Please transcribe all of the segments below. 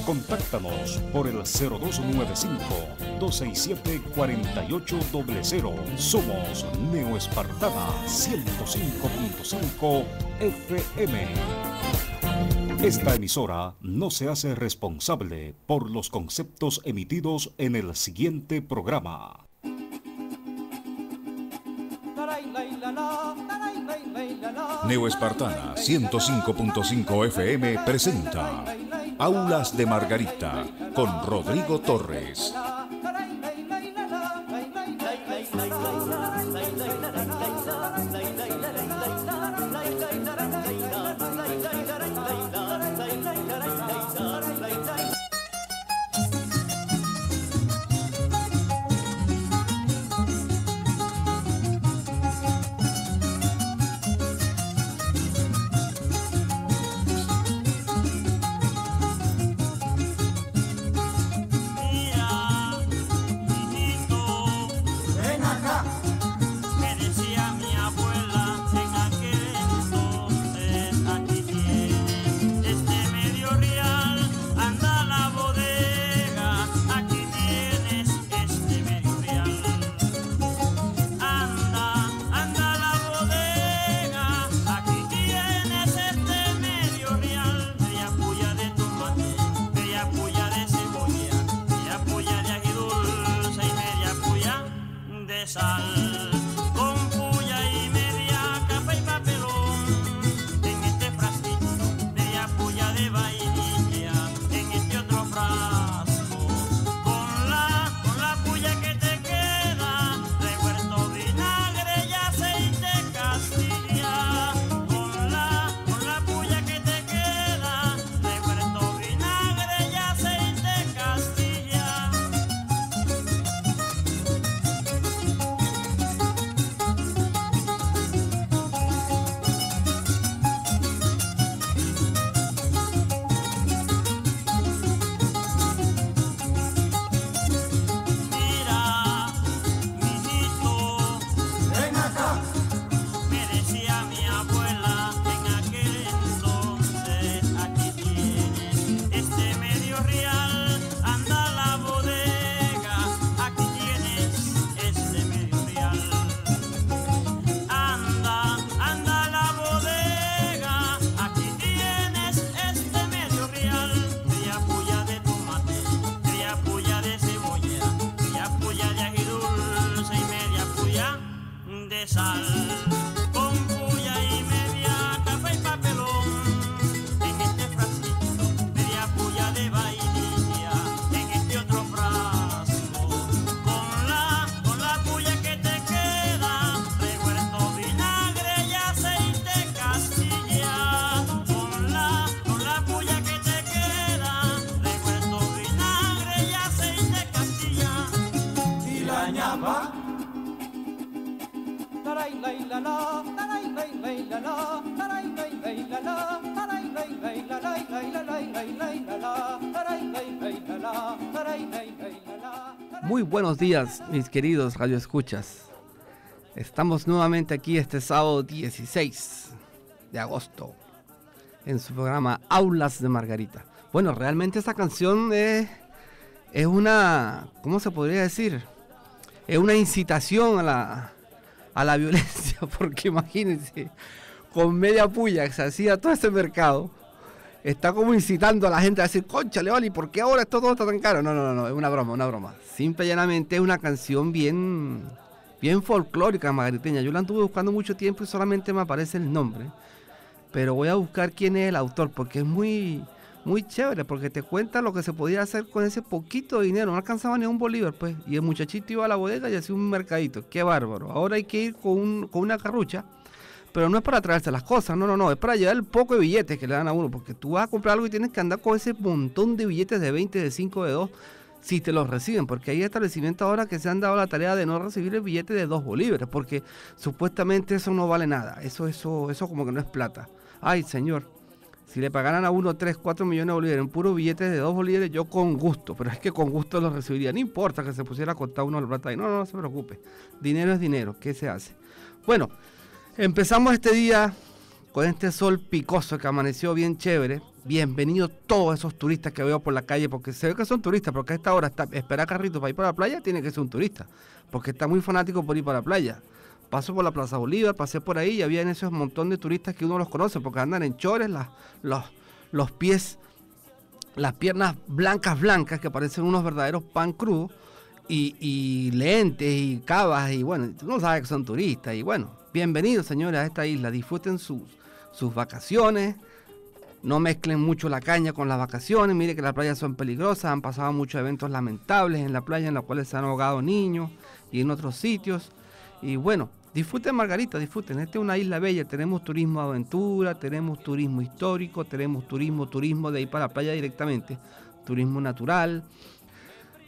Contáctanos por el 0295-267-4800. Somos Neo Espartana 105.5 FM. Esta emisora no se hace responsable por los conceptos emitidos en el siguiente programa. Neo Espartana 105.5 FM presenta Aulas de Margarita con Rodrigo Torres. Muy buenos días, mis queridos radioescuchas. Estamos nuevamente aquí este sábado 16 de agosto en su programa Aulas de Margarita. Bueno, realmente esta canción es una, ¿cómo se podría decir? Es una incitación a la violencia, porque imagínense, con media puya que se hacía todo ese mercado, está como incitando a la gente a decir, cónchale, vale, ¿y por qué ahora esto todo está tan caro? No, es una broma. Simple y llanamente es una canción bien folclórica margariteña. Yo la anduve buscando mucho tiempo y solamente me aparece el nombre, pero voy a buscar quién es el autor, porque es muy chévere, porque te cuenta lo que se podía hacer con ese poquito de dinero. No alcanzaba ni un bolívar, pues, y el muchachito iba a la bodega y hacía un mercadito. Qué bárbaro. Ahora hay que ir con una carrucha, pero no es para traerse las cosas, no, es para llevar el poco de billetes que le dan a uno, porque tú vas a comprar algo y tienes que andar con ese montón de billetes de 20, de 5, de 2, si te los reciben, porque hay establecimientos ahora que se han dado la tarea de no recibir el billete de 2 bolívares, porque supuestamente eso no vale nada, eso como que no es plata. Ay, señor, si le pagaran a uno 3, 4 millones de bolívares en puros billetes de 2 bolívares, yo con gusto, pero es que con gusto los recibiría, no importa que se pusiera a contar uno la plata ahí, no se preocupe, dinero es dinero, ¿qué se hace? Bueno, empezamos este día con este sol picoso que amaneció bien chévere. Bienvenidos todos esos turistas que veo por la calle, porque se ve que son turistas, porque a esta hora esperar carritos para ir para la playa tiene que ser un turista, porque está muy fanático por ir para la playa. Paso por la Plaza Bolívar, pasé por ahí y había esos montón de turistas que uno los conoce, porque andan en chores, los pies, las piernas blancas, que parecen unos verdaderos pan crudos, y lentes y cabas, y bueno, uno sabe que son turistas, y bueno, bienvenidos señores a esta isla, disfruten sus vacaciones. No mezclen mucho la caña con las vacaciones. Mire que las playas son peligrosas. Han pasado muchos eventos lamentables en la playa, en los cuales se han ahogado niños y en otros sitios. Y bueno, disfruten Margarita, disfruten. Esta es una isla bella. Tenemos turismo de aventura, tenemos turismo histórico, tenemos turismo de ir para la playa directamente. Turismo natural,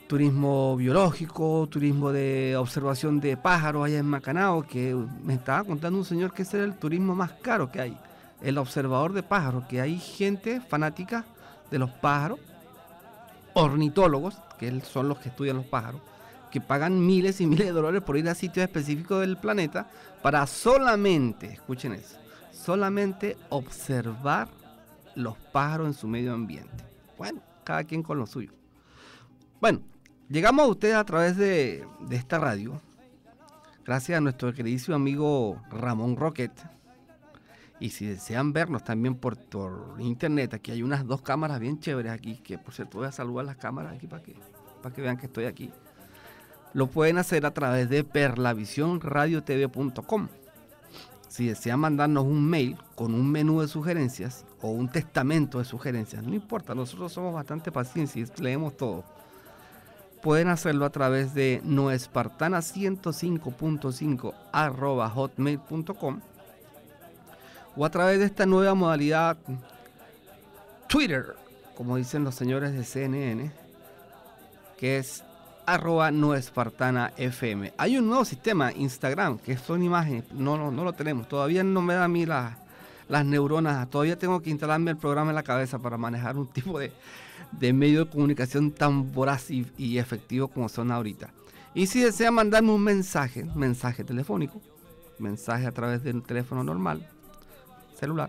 turismo biológico, turismo de observación de pájaros allá en Macanao, que me estaba contando un señor que ese era el turismo más caro que hay. El observador de pájaros, que hay gente fanática de los pájaros, ornitólogos, que son los que estudian los pájaros, que pagan miles y miles de dólares por ir a sitios específicos del planeta para solamente, escuchen eso, solamente observar los pájaros en su medio ambiente. Bueno, cada quien con lo suyo. Bueno, llegamos a ustedes a través de esta radio, gracias a nuestro queridísimo amigo Ramón Roquet. Y si desean vernos también por internet, aquí hay unas 2 cámaras bien chéveres aquí, que por cierto voy a saludar las cámaras aquí para que vean que estoy aquí. Lo pueden hacer a través de perlavisionradiotv.com. Si desean mandarnos un mail con un menú de sugerencias o un testamento de sugerencias, no importa, nosotros somos bastante pacientes y leemos todo. Pueden hacerlo a través de noespartana105.5 @hotmail.com o a través de esta nueva modalidad Twitter, como dicen los señores de CNN, que es @noespartanafm. Hay un nuevo sistema, Instagram, que son imágenes, no lo tenemos, todavía no me da a mí las neuronas, todavía tengo que instalarme el programa en la cabeza para manejar un tipo de medio de comunicación tan voraz y efectivo como son ahorita. Y si desean mandarme un mensaje telefónico, mensaje a través del teléfono normal, celular,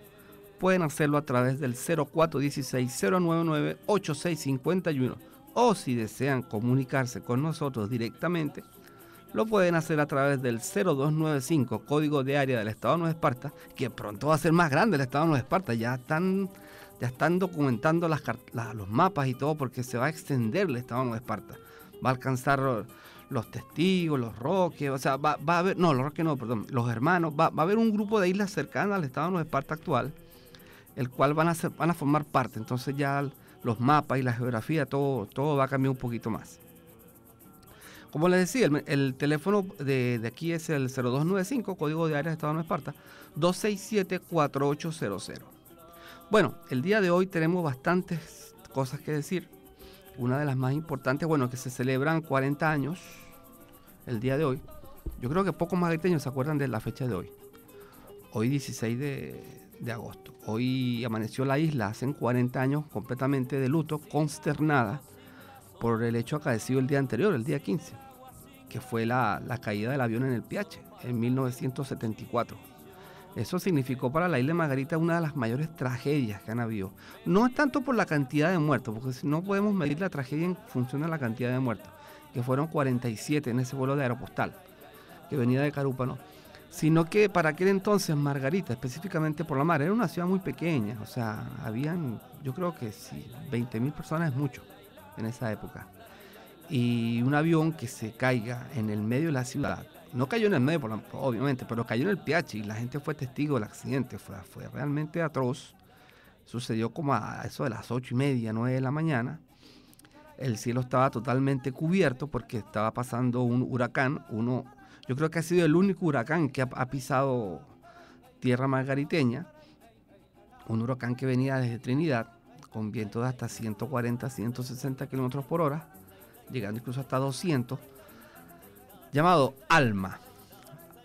pueden hacerlo a través del 0416-099-8651, o si desean comunicarse con nosotros directamente, lo pueden hacer a través del 0295, código de área del Estado de Nueva Esparta, que pronto va a ser más grande el Estado de Nueva Esparta. Ya están documentando los mapas y todo, porque se va a extender el Estado de Nueva Esparta. Va a alcanzar los Testigos, los Roques, o sea, va a haber, no, los Roques no, perdón, los Hermanos, va a haber un grupo de islas cercanas al Estado de Nueva Esparta actual, el cual van a formar parte. Entonces ya los mapas y la geografía, todo va a cambiar un poquito más. Como les decía, el teléfono de aquí es el 0295, código de área de Estado de Nueva Esparta, 267-4800. Bueno, el día de hoy tenemos bastantes cosas que decir. Una de las más importantes, bueno, que se celebran 40 años el día de hoy. Yo creo que pocos margariteños se acuerdan de la fecha de hoy. Hoy 16 de agosto. Hoy amaneció la isla, hacen 40 años completamente de luto, consternada por el hecho acaecido el día anterior, el día 15, que fue la caída del avión en el Piache en 1974. Eso significó para la isla de Margarita una de las mayores tragedias que han habido. No es tanto por la cantidad de muertos, porque si no podemos medir la tragedia en función de la cantidad de muertos, que fueron 47 en ese vuelo de Aeropostal, que venía de Carúpano, sino que para aquel entonces Margarita, específicamente por la mar, era una ciudad muy pequeña. O sea, habían, yo creo que sí, 20.000 personas es mucho en esa época. Y un avión que se caiga en el medio de la ciudad, no cayó en el medio, obviamente, pero cayó en el Piache y la gente fue testigo del accidente. Fue realmente atroz. Sucedió como a eso de las 8:30, 9 de la mañana. El cielo estaba totalmente cubierto porque estaba pasando un huracán. Yo creo que ha sido el único huracán que ha pisado tierra margariteña. Un huracán que venía desde Trinidad con vientos de hasta 140, 160 kilómetros por hora, llegando incluso hasta 200. Llamado Alma.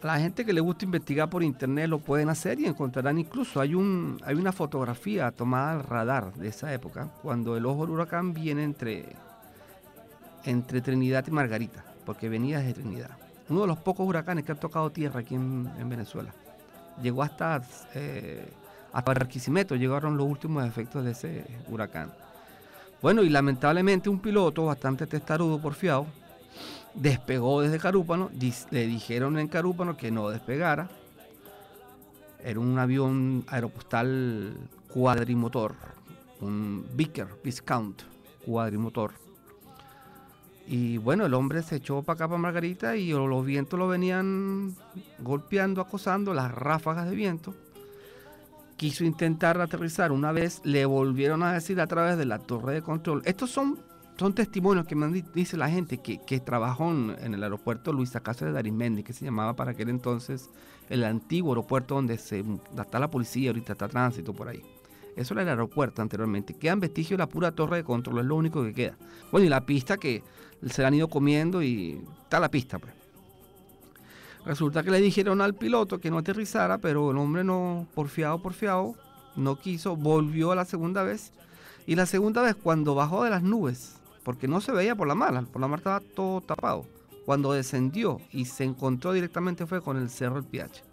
A la gente que le gusta investigar por internet lo pueden hacer y encontrarán incluso, hay una fotografía tomada al radar de esa época, cuando el ojo del huracán viene entre Trinidad y Margarita, porque venía desde Trinidad. Uno de los pocos huracanes que han tocado tierra aquí en Venezuela. Llegó hasta hasta Barquisimeto llegaron los últimos efectos de ese huracán. Bueno, y lamentablemente un piloto bastante testarudo, porfiado, despegó desde Carúpano, le dijeron en Carúpano que no despegara. Era un avión aeropostal cuadrimotor, un Vickers Viscount cuadrimotor. Y bueno, el hombre se echó para acá, para Margarita, y los vientos lo venían golpeando, acosando, las ráfagas de viento. Quiso intentar aterrizar una vez, le volvieron a decir a través de la torre de control. Estos son testimonios que me dice la gente que trabajó en el aeropuerto Luis Cáceres de Arismendi, que se llamaba para aquel entonces el antiguo aeropuerto donde está la policía, ahorita está tránsito por ahí. Eso era el aeropuerto anteriormente. Quedan vestigios de la pura torre de control, es lo único que queda. Bueno, y la pista que se la han ido comiendo y está la pista, pues. Resulta que le dijeron al piloto que no aterrizara, pero el hombre no, porfiado, no quiso, volvió a la segunda vez. Y la segunda vez, cuando bajó de las nubes, porque no se veía por la mar estaba todo tapado. Cuando descendió y se encontró directamente fue con el Cerro El Piache.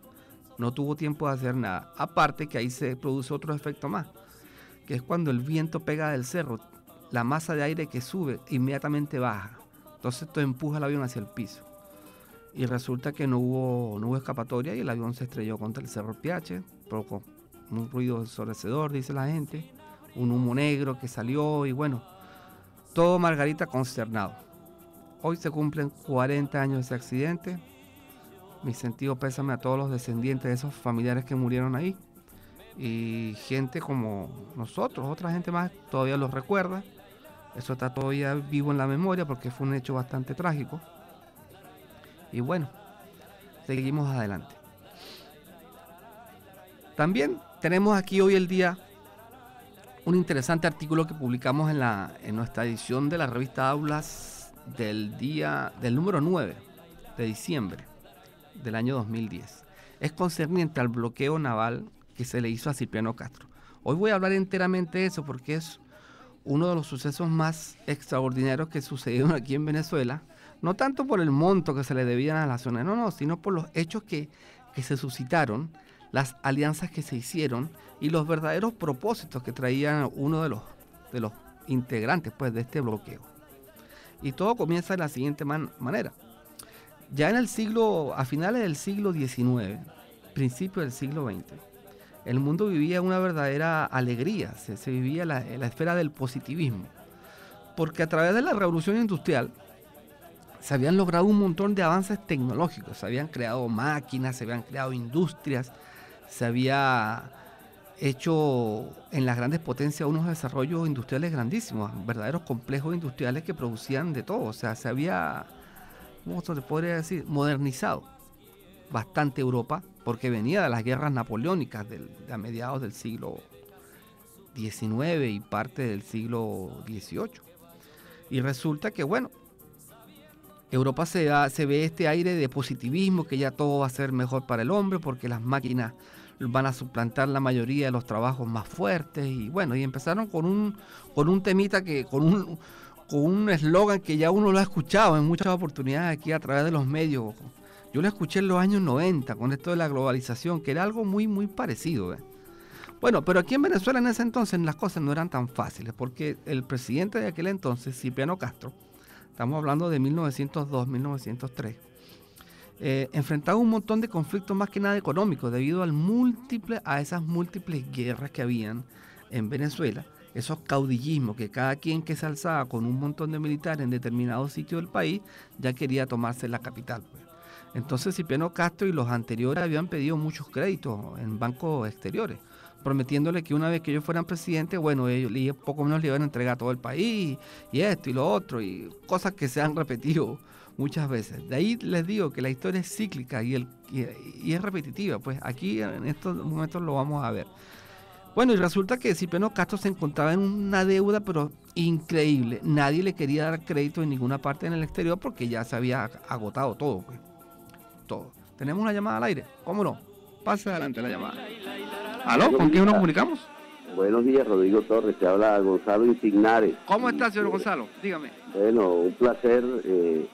No tuvo tiempo de hacer nada. Aparte que ahí se produce otro efecto más, que es cuando el viento pega del cerro, la masa de aire que sube inmediatamente baja. Entonces esto empuja el avión hacia el piso. Y resulta que no hubo escapatoria y el avión se estrelló contra el Cerro El Piache, provocó un ruido ensordecedor, dice la gente, un humo negro que salió y bueno, todo Margarita consternado. Hoy se cumplen 40 años de ese accidente. Mi sentido pésame a todos los descendientes de esos familiares que murieron ahí. Y gente como nosotros, otra gente más, todavía los recuerda. Eso está todavía vivo en la memoria porque fue un hecho bastante trágico. Y bueno, seguimos adelante. También tenemos aquí hoy el día un interesante artículo que publicamos en nuestra edición de la revista Aulas del número 9 de diciembre del año 2010. Es concerniente al bloqueo naval que se le hizo a Cipriano Castro. Hoy voy a hablar enteramente de eso porque es uno de los sucesos más extraordinarios que sucedieron aquí en Venezuela, no tanto por el monto que se le debían a las naciones, no, sino por los hechos que se suscitaron, las alianzas que se hicieron y los verdaderos propósitos que traían uno de los integrantes pues, de este bloqueo. Y todo comienza de la siguiente manera. Ya a finales del siglo XIX, principios del siglo XX, el mundo vivía una verdadera alegría, se vivía la esfera del positivismo, porque a través de la revolución industrial se habían logrado un montón de avances tecnológicos, se habían creado máquinas, se habían creado industrias, se había hecho en las grandes potencias unos desarrollos industriales grandísimos, verdaderos complejos industriales que producían de todo, o sea, se había, ¿cómo se podría decir?, modernizado bastante Europa, porque venía de las guerras napoleónicas a mediados del siglo XIX y parte del siglo XVIII. Y resulta que, bueno, Europa se ve este aire de positivismo, que ya todo va a ser mejor para el hombre, porque las máquinas van a suplantar la mayoría de los trabajos más fuertes, y bueno, y empezaron con un temita con un eslogan que ya uno lo ha escuchado en muchas oportunidades aquí a través de los medios. Yo lo escuché en los años 90 con esto de la globalización, que era algo muy, muy parecido. Bueno, pero aquí en Venezuela en ese entonces las cosas no eran tan fáciles, porque el presidente de aquel entonces, Cipriano Castro, estamos hablando de 1902, 1903, enfrentaba un montón de conflictos más que nada económicos debido a esas múltiples guerras que habían en Venezuela, esos caudillismos que cada quien que se alzaba con un montón de militares en determinado sitio del país ya quería tomarse la capital, pues. Entonces Cipriano Castro y los anteriores habían pedido muchos créditos en bancos exteriores, prometiéndole que una vez que ellos fueran presidentes, bueno, ellos poco menos le iban a entregar todo el país, y esto y lo otro, y cosas que se han repetido muchas veces. De ahí les digo que la historia es cíclica y es repetitiva, pues aquí en estos momentos lo vamos a ver. Bueno, y resulta que Cipriano Castro se encontraba en una deuda, pero increíble. Nadie le quería dar crédito en ninguna parte en el exterior porque ya se había agotado todo, pues. Todo. ¿Tenemos una llamada al aire? ¿Cómo no? Pase adelante la llamada. ¿Aló? ¿Con quién nos comunicamos? Buenos días, Rodrigo Torres. Te habla Gonzalo Insignares. ¿Cómo está, señor Gonzalo? Dígame. Bueno, un placer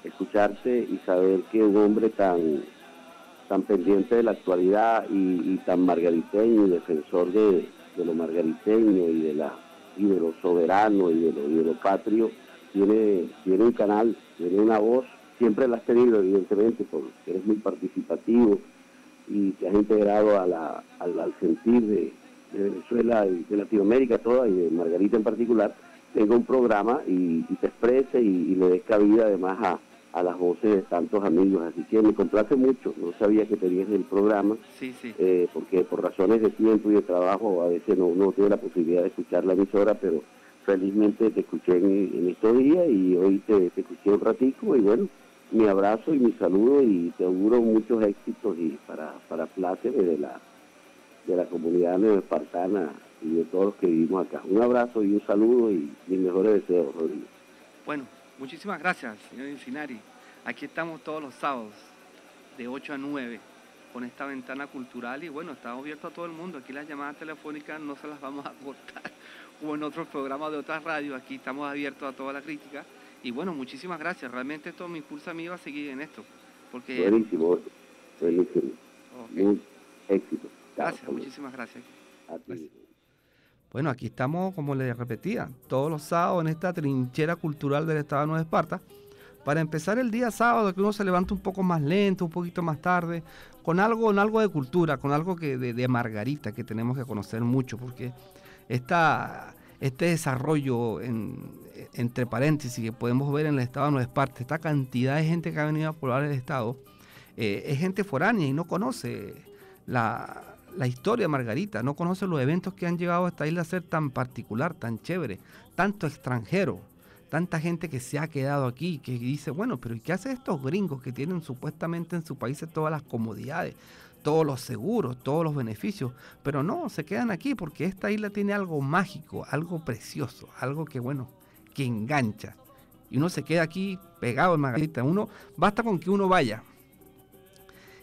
escucharte y saber que un hombre tan tan pendiente de la actualidad y tan margariteño y defensor de lo margariteño y de lo soberano y de lo patrio, tiene un canal, tiene una voz, siempre la has tenido evidentemente, porque eres muy participativo y te has integrado al sentir de Venezuela y de Latinoamérica toda y de Margarita en particular. Tenga un programa y te exprese y le des cabida además a las voces de tantos amigos, así que me complace mucho. No sabía que tenías el programa, Sí. porque por razones de tiempo y de trabajo a veces no tuve la posibilidad de escuchar la emisora, pero felizmente te escuché en estos días y hoy te escuché un ratico y bueno, mi abrazo y mi saludo y te auguro muchos éxitos y para plácemes de la comunidad neoespartana y de todos los que vivimos acá. Un abrazo y un saludo y mis mejores deseos, Rodrigo. Bueno, muchísimas gracias, señor Incinari. Aquí estamos todos los sábados, de 8 a 9, con esta ventana cultural y bueno, está abierto a todo el mundo. Aquí las llamadas telefónicas no se las vamos a cortar, como en otros programas de otras radios. Aquí estamos abiertos a toda la crítica. Y bueno, muchísimas gracias. Realmente esto me impulsa a mí a seguir en esto. Porque... Buenísimo. Okay. Muy éxito. Gracias, muchísimas gracias. A ti. Bueno, aquí estamos, como les repetía, todos los sábados en esta trinchera cultural del Estado de Nueva Esparta, para empezar el día sábado, que uno se levanta un poco más lento, un poquito más tarde, con algo de cultura, con algo de Margarita, que tenemos que conocer mucho, porque este desarrollo, entre paréntesis, que podemos ver en el Estado de Nueva Esparta, esta cantidad de gente que ha venido a poblar el Estado, es gente foránea y no conoce la historia de Margarita, no conoce los eventos que han llegado a esta isla a ser tan particular, tan chévere, tanto extranjero, tanta gente que se ha quedado aquí, que dice, bueno, pero ¿y qué hacen estos gringos que tienen supuestamente en su país todas las comodidades, todos los seguros, todos los beneficios? Pero no, se quedan aquí porque esta isla tiene algo mágico, algo precioso, algo que, bueno, que engancha. Y uno se queda aquí pegado en Margarita. Basta con que uno vaya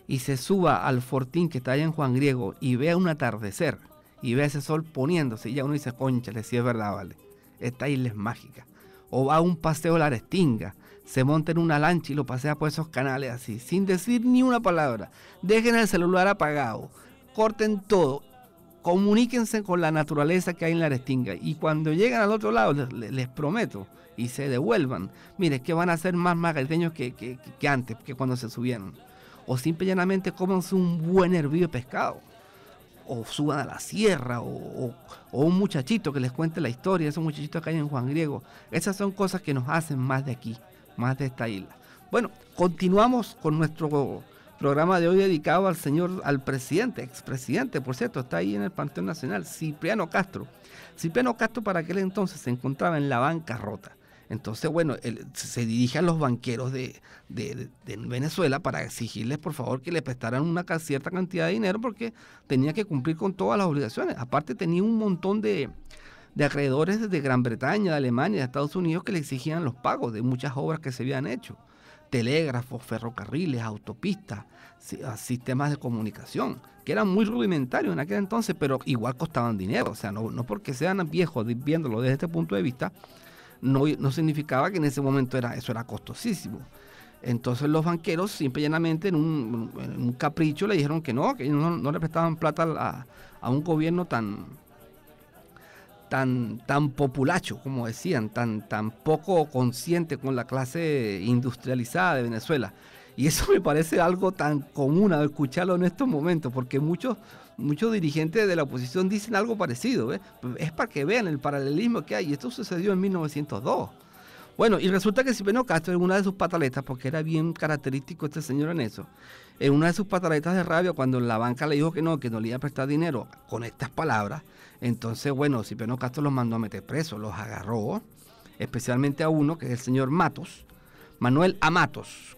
y se suba al fortín que está allá en Juan Griego y vea un atardecer y vea ese sol poniéndose y ya uno dice, cónchale, si es verdad, vale, esta isla es mágica. O va a un paseo a la Restinga, se monta en una lancha y lo pasea por esos canales así, sin decir ni una palabra. Dejen el celular apagado, corten todo, comuníquense con la naturaleza que hay en la Restinga y cuando llegan al otro lado, les prometo, y se devuelvan, mire, que van a ser más margariteños que antes, que cuando se subieron. O simple y llanamente cómanse un buen hervido de pescado, o suban a la sierra, o un muchachito que les cuente la historia, esos muchachitos que hay en Juan Griego. Esas son cosas que nos hacen más de aquí, más de esta isla. Bueno, continuamos con nuestro programa de hoy dedicado al presidente, expresidente, por cierto, está ahí en el Panteón Nacional, Cipriano Castro. Cipriano Castro para aquel entonces se encontraba en la bancarrota. Entonces, bueno, él se dirige a los banqueros de Venezuela para exigirles, por favor, que le prestaran una cierta cantidad de dinero porque tenía que cumplir con todas las obligaciones. Aparte, tenía un montón de acreedores de Gran Bretaña, de Alemania, de Estados Unidos que le exigían los pagos de muchas obras que se habían hecho. Telégrafos, ferrocarriles, autopistas, sistemas de comunicación, que eran muy rudimentarios en aquel entonces, pero igual costaban dinero. O sea, no porque sean viejos viéndolo desde este punto de vista, no significaba que en ese momento eso era costosísimo. Entonces los banqueros simple y llanamente en un capricho le dijeron que no le prestaban plata a un gobierno tan populacho, como decían, tan poco consciente con la clase industrializada de Venezuela. Y eso me parece algo tan común a escucharlo en estos momentos, porque muchos dirigentes de la oposición dicen algo parecido, ¿ves? Es para que vean el paralelismo que hay. Y esto sucedió en 1902. Bueno, y resulta que Cipriano Castro, en una de sus pataletas, porque era bien característico este señor en eso, en una de sus pataletas de rabia, cuando la banca le dijo que no le iba a prestar dinero con estas palabras, entonces, bueno, Cipriano Castro los mandó a meter presos, los agarró, especialmente a uno, que es el señor Manuel A. Matos,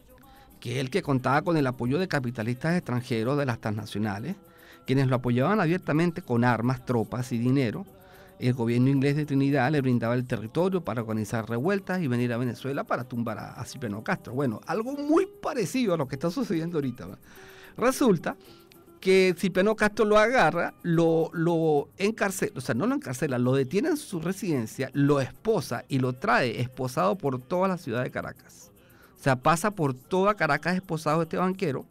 que es el que contaba con el apoyo de capitalistas extranjeros de las transnacionales, quienes lo apoyaban abiertamente con armas, tropas y dinero. El gobierno inglés de Trinidad le brindaba el territorio para organizar revueltas y venir a Venezuela para tumbar a Cipriano Castro. Bueno, algo muy parecido a lo que está sucediendo ahorita, ¿verdad? Resulta que Cipriano Castro lo agarra, lo encarcela, o sea, no lo encarcela, lo detiene en su residencia, lo esposa y lo trae esposado por toda la ciudad de Caracas. O sea, pasa por toda Caracas esposado este banquero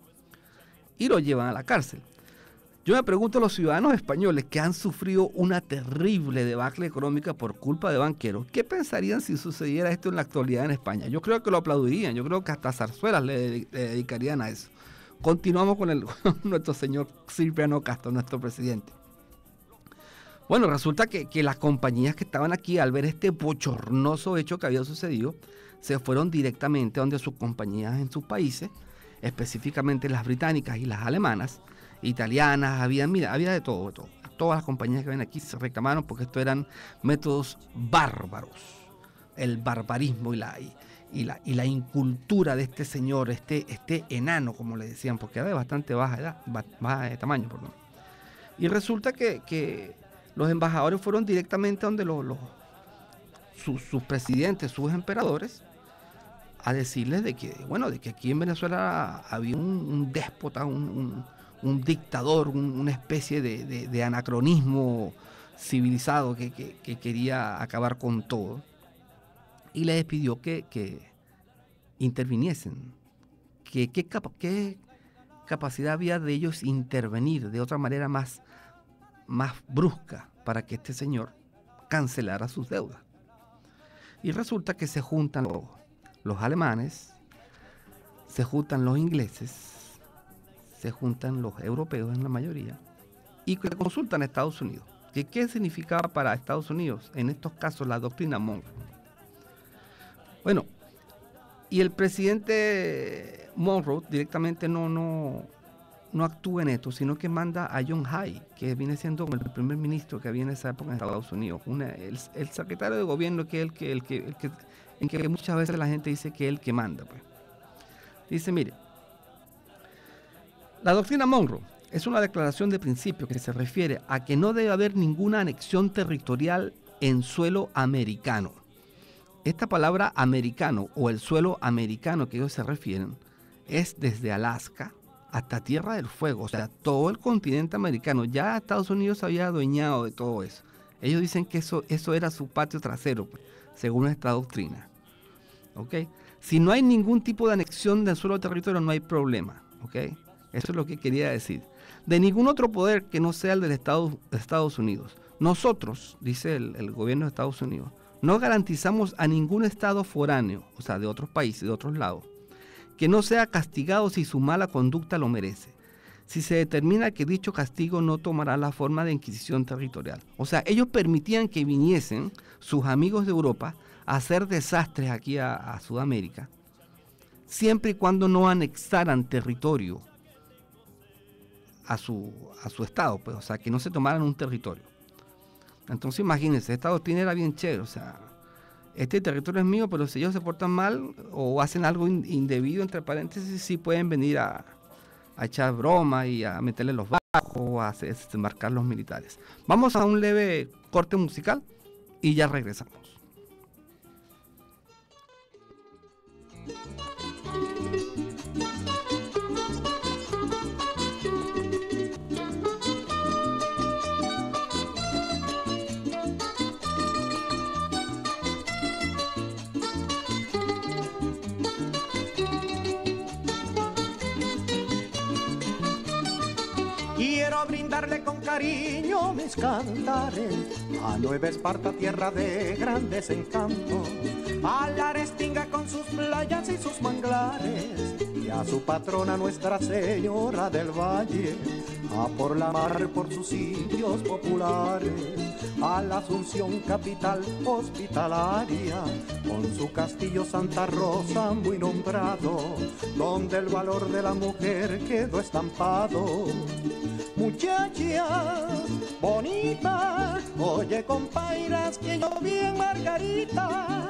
y lo llevan a la cárcel. Yo me pregunto a los ciudadanos españoles que han sufrido una terrible debacle económica por culpa de banqueros, ¿qué pensarían si sucediera esto en la actualidad en España? Yo creo que lo aplaudirían, yo creo que hasta zarzuelas le dedicarían a eso. Continuamos con nuestro señor Cipriano Castro, nuestro presidente. Bueno, resulta que las compañías que estaban aquí, al ver este bochornoso hecho que había sucedido, se fueron directamente a donde sus compañías en sus países, específicamente las británicas y las alemanas, italianas, había de todo. Todas las compañías que ven aquí se reclamaron porque estos eran métodos bárbaros. El barbarismo y la incultura de este señor, este enano, como le decían, porque era de bastante baja de tamaño, perdón. Y resulta que los embajadores fueron directamente donde sus presidentes, sus emperadores, a decirles de que aquí en Venezuela había un déspota, un dictador, una especie de anacronismo civilizado que quería acabar con todo. Y les pidió que interviniesen. ¿Qué capacidad había de ellos intervenir de otra manera más brusca para que este señor cancelara sus deudas? Y resulta que se juntan los alemanes, se juntan los ingleses, se juntan los europeos en la mayoría y que consultan a Estados Unidos. ¿Qué significaba para Estados Unidos en estos casos la doctrina Monroe? Bueno, y el presidente Monroe directamente no actúa en esto, sino que manda a John Hay, que viene siendo como el primer ministro que había en esa época en Estados Unidos, el secretario de gobierno, que es en que muchas veces la gente dice que es el que manda. Pues. Dice, mire, la doctrina Monroe es una declaración de principio que se refiere a que no debe haber ninguna anexión territorial en suelo americano. Esta palabra americano o el suelo americano que ellos se refieren es desde Alaska hasta Tierra del Fuego, o sea, todo el continente americano. Ya Estados Unidos se había adueñado de todo eso. Ellos dicen que eso era su patio trasero, pues, según esta doctrina. ¿Okay? Si no hay ningún tipo de anexión del suelo territorio, no hay problema. ¿Okay? Eso es lo que quería decir. De ningún otro poder que no sea el de Estados Unidos. Nosotros, dice el gobierno de Estados Unidos, no garantizamos a ningún estado foráneo, o sea, de otros países, de otros lados, que no sea castigado si su mala conducta lo merece. Si se determina que dicho castigo no tomará la forma de inquisición territorial. O sea, ellos permitían que viniesen sus amigos de Europa a hacer desastres aquí a Sudamérica, siempre y cuando no anexaran territorio a su estado, pues, o sea, que no se tomaran un territorio. Entonces imagínense, esta doctrina era bien chévere, o sea, este territorio es mío, pero si ellos se portan mal o hacen algo indebido, entre paréntesis, sí pueden venir a echar broma y a meterle los bajos o a desembarcar los militares. Vamos a un leve corte musical y ya regresamos. Quiero brindarle con cariño mis cantares a Nueva Esparta, tierra de grandes encantos, a la Restinga con sus playas y sus manglares, y a su patrona Nuestra Señora del Valle, a por la mar por sus sitios populares, a la Asunción capital hospitalaria, con su castillo Santa Rosa muy nombrado, donde el valor de la mujer quedó estampado. Muchachas bonitas, oye compairas que yo vi en Margarita.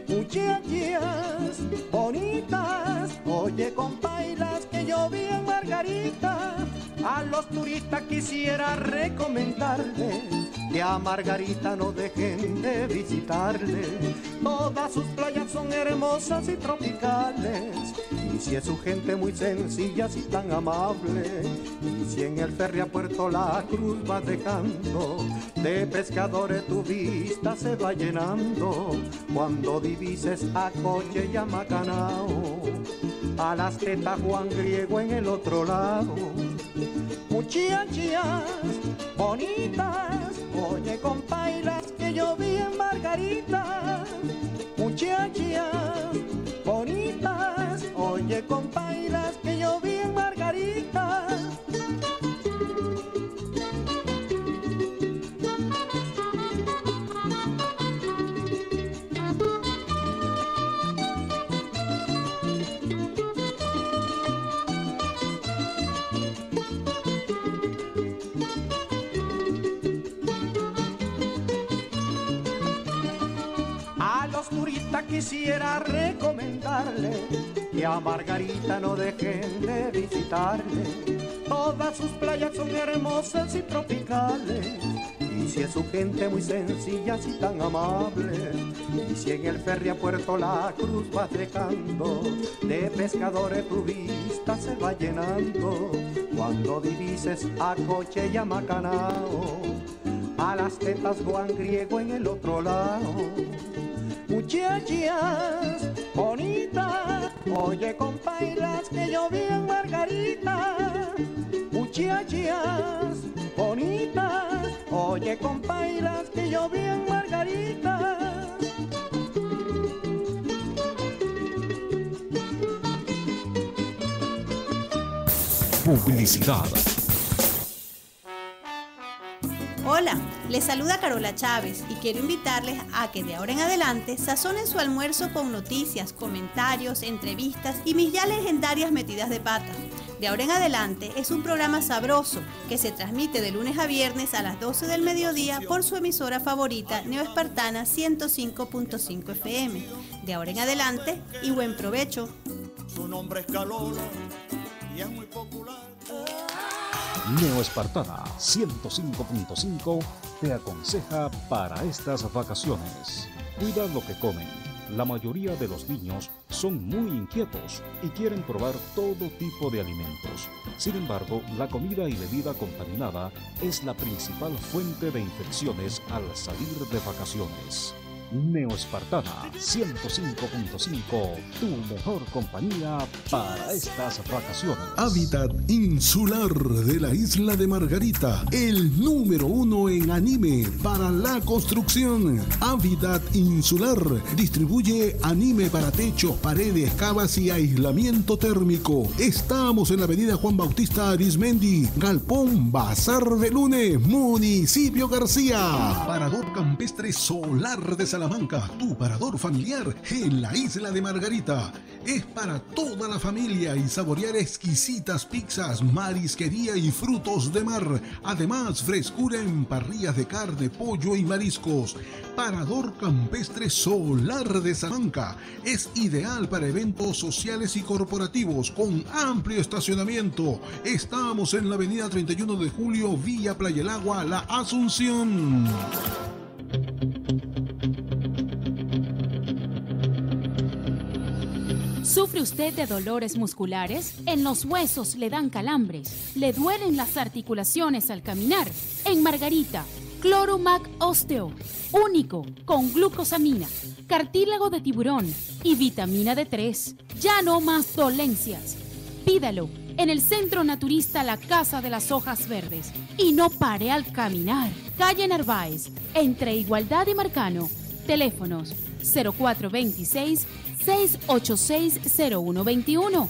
Muchachas bonitas, oye compairas que yo vi en Margarita. A los turistas quisiera recomendarles que a Margarita no dejen de visitarle. Todas sus playas son hermosas y tropicales, y si es su gente muy sencilla y tan amable, y si en el ferry a Puerto La Cruz va dejando de pescadores tu vista se va llenando, cuando divises a Coche y a Macanao. a las tetas Juan Griego en el otro lado. Muchachas bonitas, oye compailas que yo vi en Margarita. Muchachas bonitas, oye compailas que yo vi en Margarita. Quisiera recomendarle que a Margarita no dejen de visitarle. Todas sus playas son hermosas y tropicales, y si es su gente muy sencilla y tan amable. Y si en el ferry a Puerto La Cruz vas dejando, de pescadores tu vista se va llenando. Cuando divises a Coche y a Macanao, a las tetas Juan Griego en el otro lado. Muchachas bonitas, oye compailas que yo vi en Margarita. Muchachas bonitas, oye compailas que yo vi en Margarita. Publicidad. Hola, les saluda Carola Chávez y quiero invitarles a que de ahora en adelante sazonen su almuerzo con noticias, comentarios, entrevistas y mis ya legendarias metidas de pata. De ahora en adelante es un programa sabroso que se transmite de lunes a viernes a las 12 del mediodía por su emisora favorita Neoespartana 105.5 FM. De ahora en adelante y buen provecho. Su nombre es Carola y es muy popular. Neoespartana 105.5 te aconseja para estas vacaciones. Cuida lo que comen. La mayoría de los niños son muy inquietos y quieren probar todo tipo de alimentos. Sin embargo, la comida y bebida contaminada es la principal fuente de infecciones al salir de vacaciones. Neoespartana 105.5, tu mejor compañía para estas vacaciones. Hábitat Insular de la isla de Margarita, el número 1 en anime para la construcción. Hábitat Insular distribuye anime para techos, paredes, cavas y aislamiento térmico. Estamos en la avenida Juan Bautista Arismendi, Galpón Bazar de Lunes, Municipio García. Parador campestre solar de Salamanca, tu parador familiar en la isla de Margarita. Es para toda la familia y saborear exquisitas pizzas, marisquería y frutos de mar. Además, frescura en parrillas de carne, pollo y mariscos. Parador campestre solar de Salamanca es ideal para eventos sociales y corporativos con amplio estacionamiento. Estamos en la avenida 31 de Julio, Villa Playa El Agua, La Asunción. ¿Sufre usted de dolores musculares? ¿En los huesos le dan calambres? ¿Le duelen las articulaciones al caminar? En Margarita, Cloromac Osteo, único, con glucosamina, cartílago de tiburón y vitamina D3. Ya no más dolencias. Pídalo en el Centro Naturista La Casa de las Hojas Verdes. Y no pare al caminar. Calle Narváez, entre Igualdad y Marcano. Teléfonos 0426-686-0121,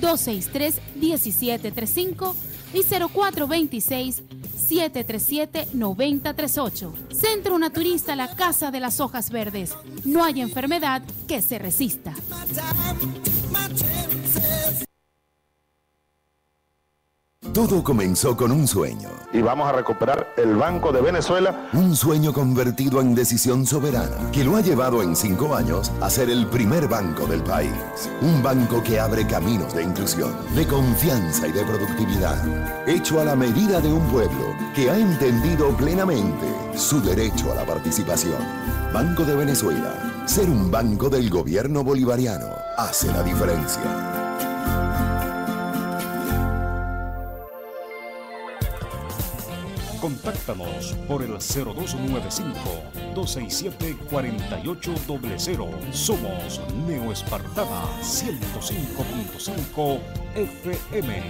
0295-263-1735 y 0426-737-9038. Centro Naturista La Casa de las Hojas Verdes. No hay enfermedad que se resista. Todo comenzó con un sueño. Y vamos a recuperar el Banco de Venezuela. Un sueño convertido en decisión soberana, que lo ha llevado en 5 años a ser el primer banco del país. Un banco que abre caminos de inclusión, de confianza y de productividad. Hecho a la medida de un pueblo que ha entendido plenamente su derecho a la participación. Banco de Venezuela. Ser un banco del gobierno bolivariano hace la diferencia. Contáctanos por el 0295-267-4800. Somos Neo Espartana 105.5 FM.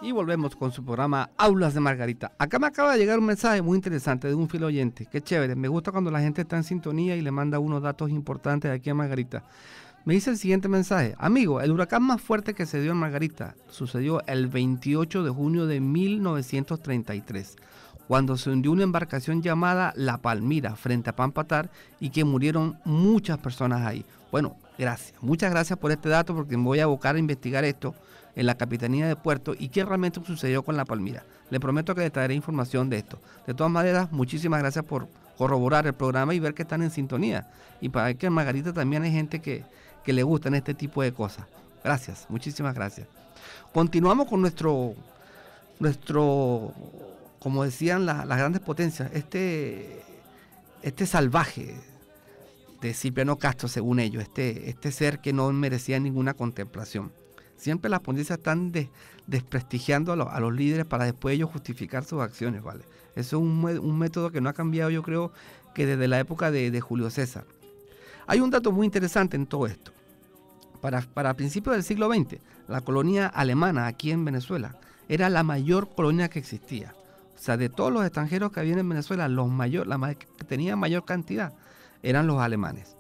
Y volvemos con su programa Aulas de Margarita. Acá me acaba de llegar un mensaje muy interesante de un fiel oyente. Qué chévere, me gusta cuando la gente está en sintonía y le manda unos datos importantes de aquí a Margarita. Me dice el siguiente mensaje: amigo, el huracán más fuerte que se dio en Margarita sucedió el 28 de junio de 1933, cuando se hundió una embarcación llamada La Palmira frente a Pampatar y que murieron muchas personas ahí. Bueno, gracias, muchas gracias por este dato, porque me voy a abocar a investigar esto en la Capitanía de Puerto y qué realmente sucedió con La Palmira. Le prometo que les traeré información de esto. De todas maneras, muchísimas gracias por corroborar el programa y ver que están en sintonía. Y para que en Margarita también hay gente que le gustan este tipo de cosas. Gracias, muchísimas gracias. Continuamos con nuestro como decían las grandes potencias, este salvaje de Cipriano Castro, según ellos, este ser que no merecía ninguna contemplación. Siempre las potencias están desprestigiando a los líderes para después ellos justificar sus acciones, ¿vale? Eso es un método que no ha cambiado, yo creo, que desde la época de Julio César. Hay un dato muy interesante en todo esto. Para principios del siglo XX, la colonia alemana aquí en Venezuela era la mayor colonia que existía. O sea, de todos los extranjeros que habían en Venezuela, que tenían mayor cantidad eran los alemanes.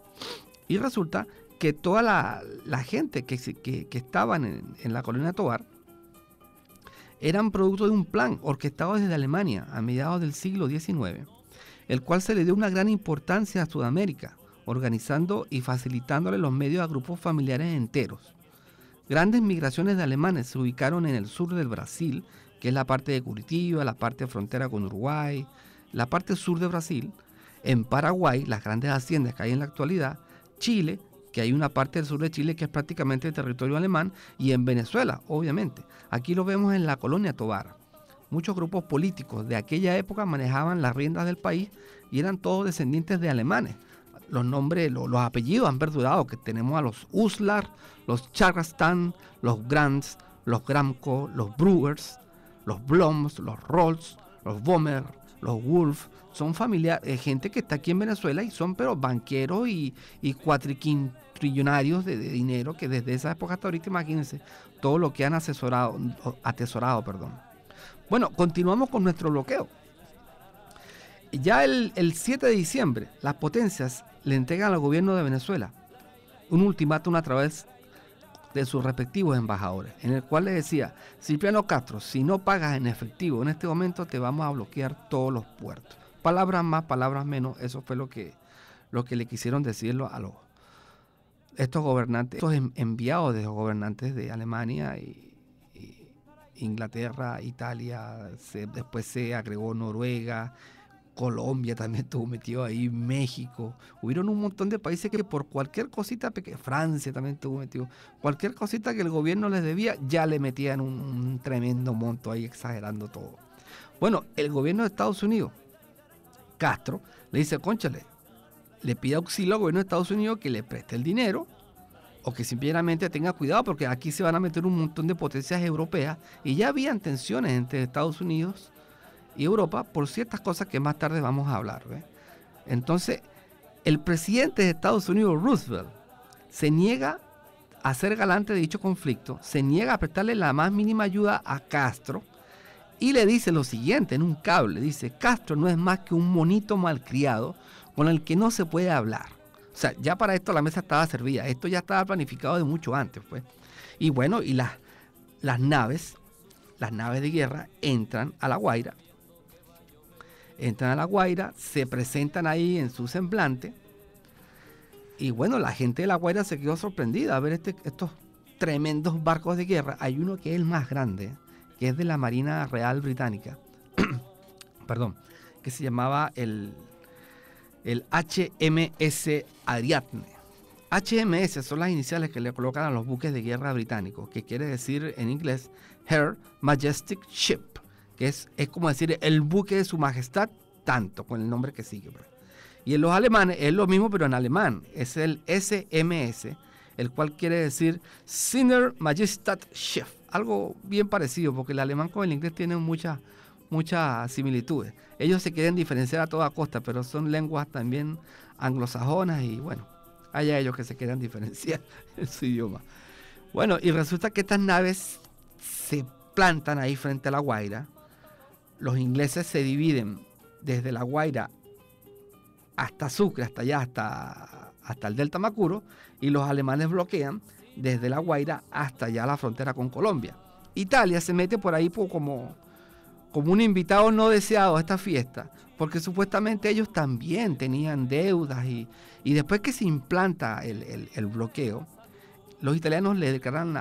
Y resulta que toda la gente que estaban en la colonia Tovar eran producto de un plan orquestado desde Alemania a mediados del siglo XIX, el cual se le dio una gran importancia a Sudamérica, organizando y facilitándole los medios a grupos familiares enteros. Grandes migraciones de alemanes se ubicaron en el sur del Brasil, que es la parte de Curitiba, la parte de frontera con Uruguay, la parte sur de Brasil, en Paraguay, las grandes haciendas que hay en la actualidad, Chile, que hay una parte del sur de Chile que es prácticamente territorio alemán, y en Venezuela, obviamente. Aquí lo vemos en la colonia Tovar. Muchos grupos políticos de aquella época manejaban las riendas del país y eran todos descendientes de alemanes. Los nombres, los apellidos han perdurado, que tenemos a los Uslar, los Chargastan, los Grants, los Gramco, los Brewers, los Bloms, los Rolls, los Bomer, los Wolf. Son gente que está aquí en Venezuela y son pero banqueros y cuatriquintrillonarios de dinero, que desde esa época hasta ahorita, imagínense todo lo que han atesorado. Bueno, continuamos con nuestro bloqueo. Ya el 7 de diciembre, las potencias le entregan al gobierno de Venezuela un ultimátum a través de sus respectivos embajadores, en el cual le decía: Cipriano Castro, si no pagas en efectivo en este momento, te vamos a bloquear todos los puertos. Palabras más, palabras menos, eso fue lo que le quisieron decirlo a estos gobernantes, estos enviados de los gobernantes de Alemania y Inglaterra, Italia, después se agregó Noruega, Colombia también estuvo metido ahí, México. Hubieron un montón de países que por cualquier cosita pequeña, Francia también estuvo metido, cualquier cosita que el gobierno les debía, ya le metían un tremendo monto ahí, exagerando todo. Bueno, el gobierno de Estados Unidos, Castro, le dice: cónchale, le pide auxilio al gobierno de Estados Unidos que le preste el dinero, o que simplemente tenga cuidado, porque aquí se van a meter un montón de potencias europeas, y ya habían tensiones entre Estados Unidos y Europa por ciertas cosas que más tarde vamos a hablar, ¿ves? Entonces, el presidente de Estados Unidos, Roosevelt, se niega a ser galante de dicho conflicto, se niega a prestarle la más mínima ayuda a Castro, y le dice lo siguiente en un cable: dice, Castro no es más que un monito malcriado con el que no se puede hablar. O sea, ya para esto la mesa estaba servida, esto ya estaba planificado de mucho antes, pues. Y bueno, y las naves de guerra entran a La Guaira, se presentan ahí en su semblante, y bueno, la gente de La Guaira se quedó sorprendida a ver estos tremendos barcos de guerra. Hay uno que es el más grande, que es de la Marina Real Británica, perdón, que se llamaba el HMS Ariadne. HMS son las iniciales que le colocan a los buques de guerra británicos, que quiere decir en inglés Her Majestic Ship, que es como decir el buque de su majestad, tanto, con el nombre que sigue. Y en los alemanes es lo mismo, pero en alemán es el SMS, el cual quiere decir Seiner Majestat Schiff, algo bien parecido, porque el alemán con el inglés tienen muchas similitudes. Ellos se quieren diferenciar a toda costa, pero son lenguas también anglosajonas y bueno, hay ellos que se quieran diferenciar en su idioma. Bueno, y resulta que estas naves se plantan ahí frente a La Guaira. Los ingleses se dividen desde La Guaira hasta Sucre, hasta allá, hasta el Delta Macuro, y los alemanes bloquean desde La Guaira hasta allá la frontera con Colombia. Italia se mete por ahí como un invitado no deseado a esta fiesta, porque supuestamente ellos también tenían deudas y después que se implanta el bloqueo, los italianos le declaran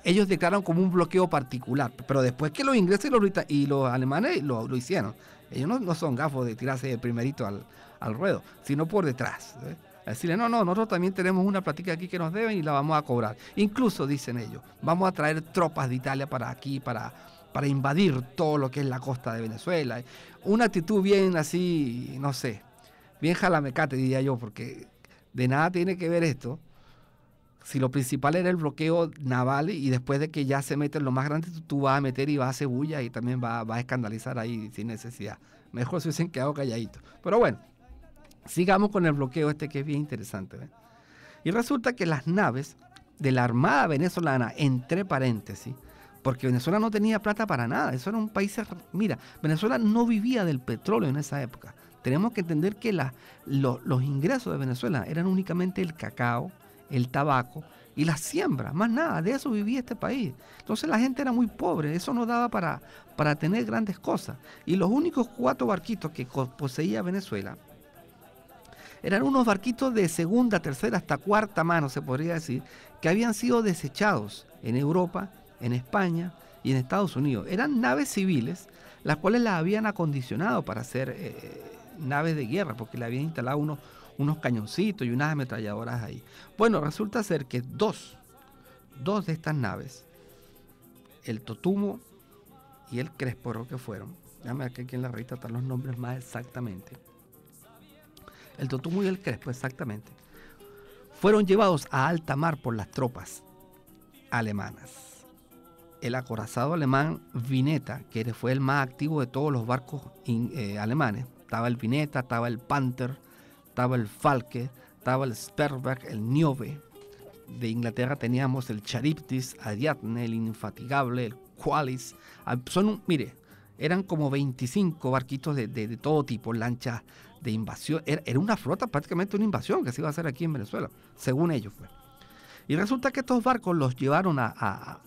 ellos declaran como un bloqueo particular, pero después que los ingleses y los alemanes lo hicieron, ellos no son gafos de tirarse de primerito al ruedo, sino por detrás, ¿eh? Decirle, no, nosotros también tenemos una plática aquí que nos deben y la vamos a cobrar. Incluso, dicen ellos, vamos a traer tropas de Italia para aquí, para invadir todo lo que es la costa de Venezuela. Una actitud bien así, no sé, bien jalamecate, diría yo, porque de nada tiene que ver esto. Si lo principal era el bloqueo naval y después de que ya se mete en lo más grande, tú vas a meter y vas a hacer bulla y también vas a escandalizar ahí sin necesidad. Mejor se hubiesen quedado calladitos. Pero bueno, sigamos con el bloqueo que es bien interesante, ¿ves? Y resulta que las naves de la Armada venezolana, entre paréntesis, porque Venezuela no tenía plata para nada, eso era un país... Mira, Venezuela no vivía del petróleo en esa época. Tenemos que entender que los ingresos de Venezuela eran únicamente el cacao, el tabaco y la siembra, más nada, de eso vivía este país. Entonces la gente era muy pobre, eso no daba para tener grandes cosas. Y los únicos 4 barquitos que poseía Venezuela eran unos barquitos de segunda, tercera, hasta cuarta mano, se podría decir, que habían sido desechados en Europa, en España y en Estados Unidos. Eran naves civiles, las cuales las habían acondicionado para hacer naves de guerra, porque le habían instalado unos cañoncitos y unas ametralladoras ahí. Bueno, resulta ser que dos de estas naves, el Totumo y el Crespo, creo que fueron, déjame ver aquí en la revista están los nombres más exactamente, el Totumo y el Crespo exactamente, fueron llevados a alta mar por las tropas alemanas. El acorazado alemán Vineta, que fue el más activo de todos los barcos alemanes, estaba el Vineta, estaba el Panther, estaba el Falke, estaba el Sperberg, el Niobe. De Inglaterra teníamos el Charybdis, Ariadne, el Infatigable, el Qualis. Mire, eran como 25 barquitos de todo tipo, lanchas de invasión. Era una flota, prácticamente una invasión que se iba a hacer aquí en Venezuela, según ellos fue. Y resulta que estos barcos los llevaron a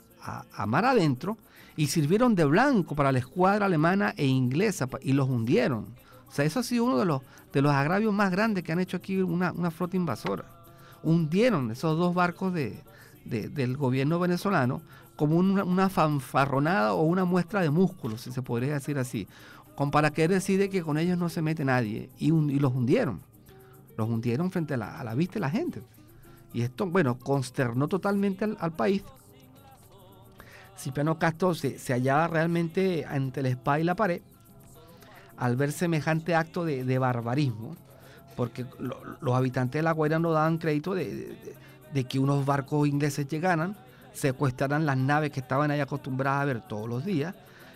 mar adentro y sirvieron de blanco para la escuadra alemana e inglesa y los hundieron. O sea, eso ha sido uno de los agravios más grandes que han hecho aquí una flota invasora. Hundieron esos 2 barcos del gobierno venezolano como una fanfarronada o una muestra de músculos, si se podría decir así, para que decide que con ellos no se mete nadie, y los hundieron. Los hundieron frente a la vista de la gente. Y esto, bueno, consternó totalmente al país. Cipriano Castro se hallaba realmente entre la espada y la pared al ver semejante acto de barbarismo, porque los habitantes de La Guaira no daban crédito de que unos barcos ingleses llegaran, secuestraran las naves que estaban ahí acostumbradas a ver todos los días,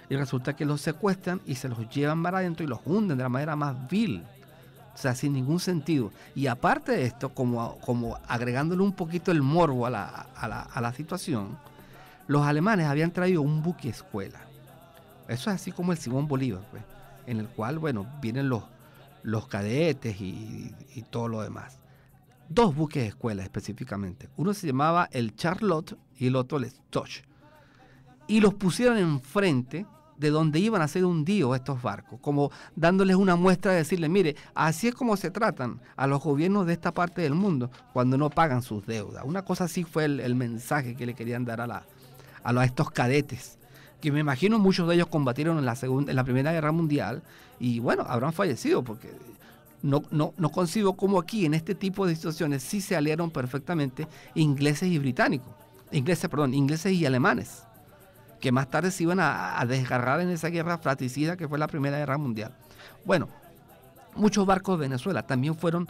y resulta que los secuestran y se los llevan para adentro y los hunden de la manera más vil, o sea, sin ningún sentido. Y aparte de esto, como agregándole un poquito el morbo a la situación, los alemanes habían traído un buque escuela. Eso es así como el Simón Bolívar, pues, en el cual, bueno, vienen los cadetes y todo lo demás. 2 buques escuela específicamente. Uno se llamaba el Charlotte y el otro el Stoch. Y los pusieron enfrente de donde iban a ser hundidos estos barcos, como dándoles una muestra de decirles, mire, así es como se tratan a los gobiernos de esta parte del mundo cuando no pagan sus deudas. Una cosa así fue el mensaje que le querían dar a estos cadetes, que me imagino muchos de ellos combatieron en la Primera Guerra Mundial y bueno, habrán fallecido, porque no concibo cómo aquí en este tipo de situaciones sí se aliaron perfectamente ingleses y británicos, ingleses y alemanes, que más tarde se iban a desgarrar en esa guerra fratricida que fue la Primera Guerra Mundial. Bueno, muchos barcos de Venezuela también fueron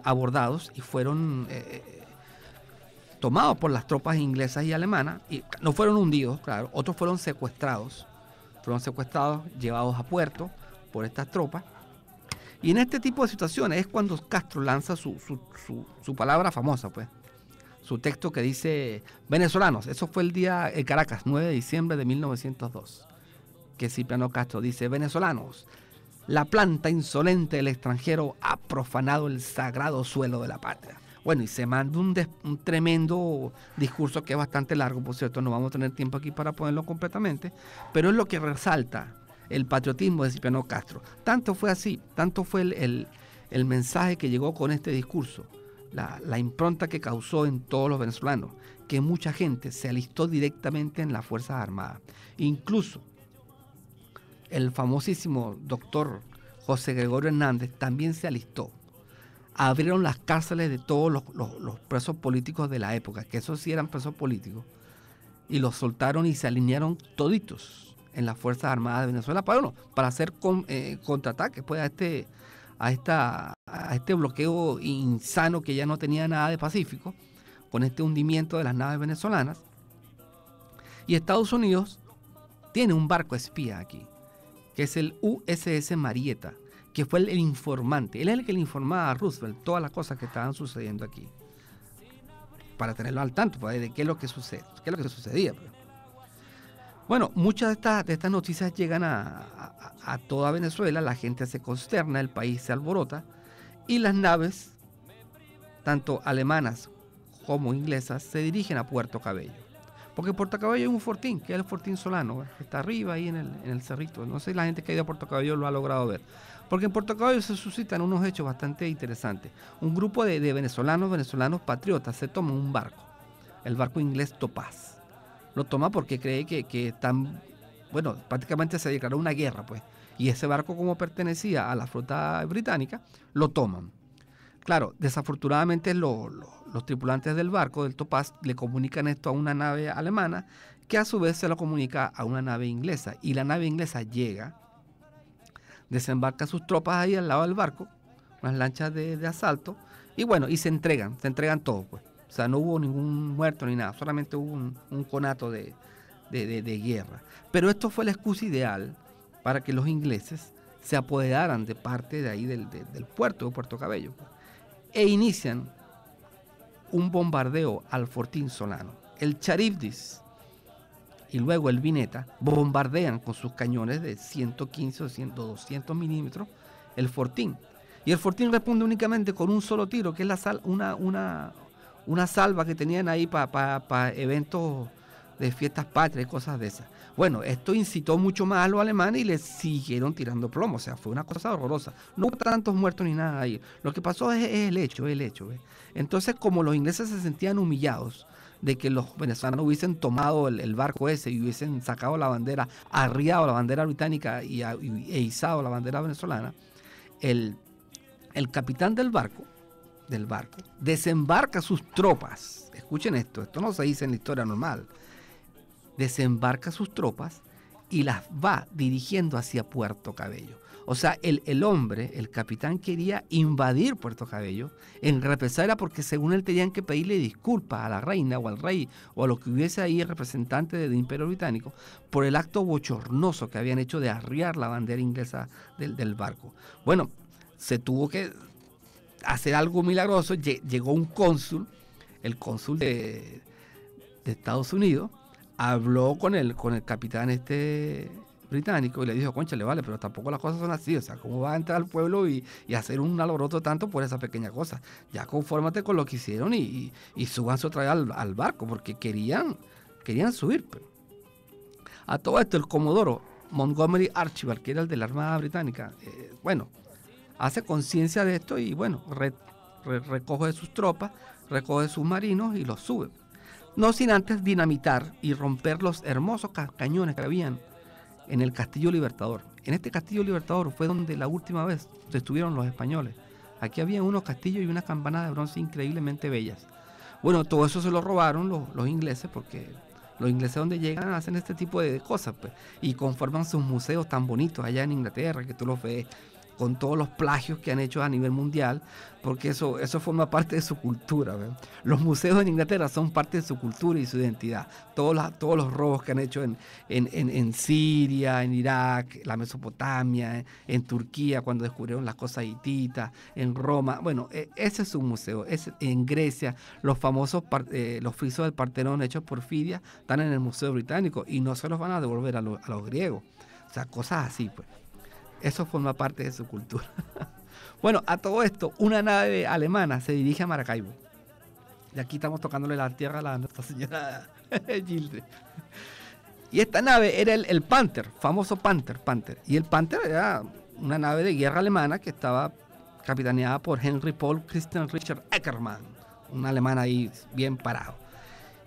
abordados y fueron tomados por las tropas inglesas y alemanas, y no fueron hundidos, claro, otros fueron secuestrados, llevados a puerto por estas tropas. Y en este tipo de situaciones es cuando Castro lanza su palabra famosa, pues, su texto que dice: venezolanos. Eso fue el día en Caracas, 9 de diciembre de 1902, que Cipriano Castro dice: venezolanos, la planta insolente del extranjero ha profanado el sagrado suelo de la patria. Bueno, y se manda un tremendo discurso que es bastante largo, por cierto, no vamos a tener tiempo aquí para ponerlo completamente, pero es lo que resalta el patriotismo de Cipriano Castro. Tanto fue así, tanto fue el mensaje que llegó con este discurso, la impronta que causó en todos los venezolanos, que mucha gente se alistó directamente en las Fuerzas Armadas. Incluso el famosísimo doctor José Gregorio Hernández también se alistó. Abrieron las cárceles de todos los presos políticos de la época, que esos sí eran presos políticos, y los soltaron y se alinearon toditos en las Fuerzas Armadas de Venezuela para hacer contraataques pues, a este bloqueo insano que ya no tenía nada de pacífico, con este hundimiento de las naves venezolanas. Y Estados Unidos tiene un barco espía aquí, que es el USS Marietta, que fue el informante. Él es el que le informaba a Roosevelt todas las cosas que estaban sucediendo aquí, para tenerlo al tanto, pues, de qué es lo que sucede, qué es lo que sucedía. Bueno, muchas de estas noticias llegan a toda Venezuela, la gente se consterna, el país se alborota, y las naves, tanto alemanas como inglesas, se dirigen a Puerto Cabello. Porque en Puerto Cabello hay un fortín, que es el Fortín Solano, que está arriba ahí en el cerrito. No sé si la gente que ha ido a Puerto Cabello lo ha logrado ver. Porque en Puerto Cabello se suscitan unos hechos bastante interesantes. Un grupo de venezolanos patriotas se toma un barco, el barco inglés Topaz. Lo toma porque cree que están, bueno, prácticamente se declaró una guerra, pues. Y ese barco, como pertenecía a la flota británica, lo toman. Claro, desafortunadamente los tripulantes del barco, del Topaz, le comunican esto a una nave alemana, que a su vez se lo comunica a una nave inglesa. Y la nave inglesa llega, desembarca sus tropas ahí al lado del barco, unas lanchas de asalto, y bueno, y se entregan todos, pues. O sea, no hubo ningún muerto ni nada, solamente hubo un conato de guerra. Pero esto fue la excusa ideal para que los ingleses se apoderaran de parte de ahí del puerto de Puerto Cabello, pues, e inician un bombardeo al Fortín Solano. El Charibdis y luego el Vineta bombardean con sus cañones de 115 o 200 milímetros el Fortín. Y el Fortín responde únicamente con un solo tiro, que es una salva que tenían ahí para eventos de fiestas patrias y cosas de esas. Bueno, esto incitó mucho más a los alemanes y les siguieron tirando plomo. O sea, fue una cosa horrorosa. No hubo tantos muertos ni nada ahí. Lo que pasó es el hecho. ¿Ves? Entonces, como los ingleses se sentían humillados de que los venezolanos hubiesen tomado el barco ese y hubiesen sacado la bandera, arriado la bandera británica e izado la bandera venezolana, el capitán del barco desembarca sus tropas. Escuchen esto no se dice en la historia normal. Desembarca sus tropas y las va dirigiendo hacia Puerto Cabello. O sea, el capitán quería invadir Puerto Cabello en represalia, porque según él tenían que pedirle disculpas a la reina o al rey o a lo que hubiese ahí el representante del Imperio Británico por el acto bochornoso que habían hecho de arriar la bandera inglesa del barco. Bueno, se tuvo que hacer algo milagroso. Llegó un cónsul, el cónsul de Estados Unidos, habló con el capitán británico y le dijo: cónchale, vale, pero tampoco las cosas son así. O sea, ¿cómo va a entrar al pueblo y hacer un alboroto tanto por esa pequeña cosa? Ya confórmate con lo que hicieron y súbanse otra vez al barco, porque querían subir. Pero a todo esto, el comodoro Montgomery Archibald, que era el de la Armada Británica, hace conciencia de esto y recoge sus tropas, recoge sus marinos y los sube. No sin antes dinamitar y romper los hermosos cañones que habían en el Castillo Libertador. En este Castillo Libertador fue donde la última vez estuvieron los españoles. Aquí había unos castillos y unas campanas de bronce increíblemente bellas. Bueno, todo eso se lo robaron los ingleses, porque los ingleses donde llegan hacen este tipo de cosas, pues, y conforman sus museos tan bonitos allá en Inglaterra, que tú los ves con todos los plagios que han hecho a nivel mundial, porque eso forma parte de su cultura, ¿verdad? Los museos en Inglaterra son parte de su cultura y su identidad. Todos los robos que han hecho en Siria, en Irak, la Mesopotamia, en Turquía, cuando descubrieron las cosas hititas, en Roma. Bueno, ese es un museo. En Grecia, los famosos los frisos del Partenón hechos por Fidia están en el Museo Británico y no se los van a devolver a los griegos. O sea, cosas así, pues. Eso forma parte de su cultura. Bueno, a todo esto, una nave alemana se dirige a Maracaibo. Y aquí estamos tocándole la tierra a nuestra señora Gilde. Y esta nave era el Panther, famoso Panther. Y el Panther era una nave de guerra alemana que estaba capitaneada por Henry Paul Christian Richard Eckermann, un alemán ahí bien parado.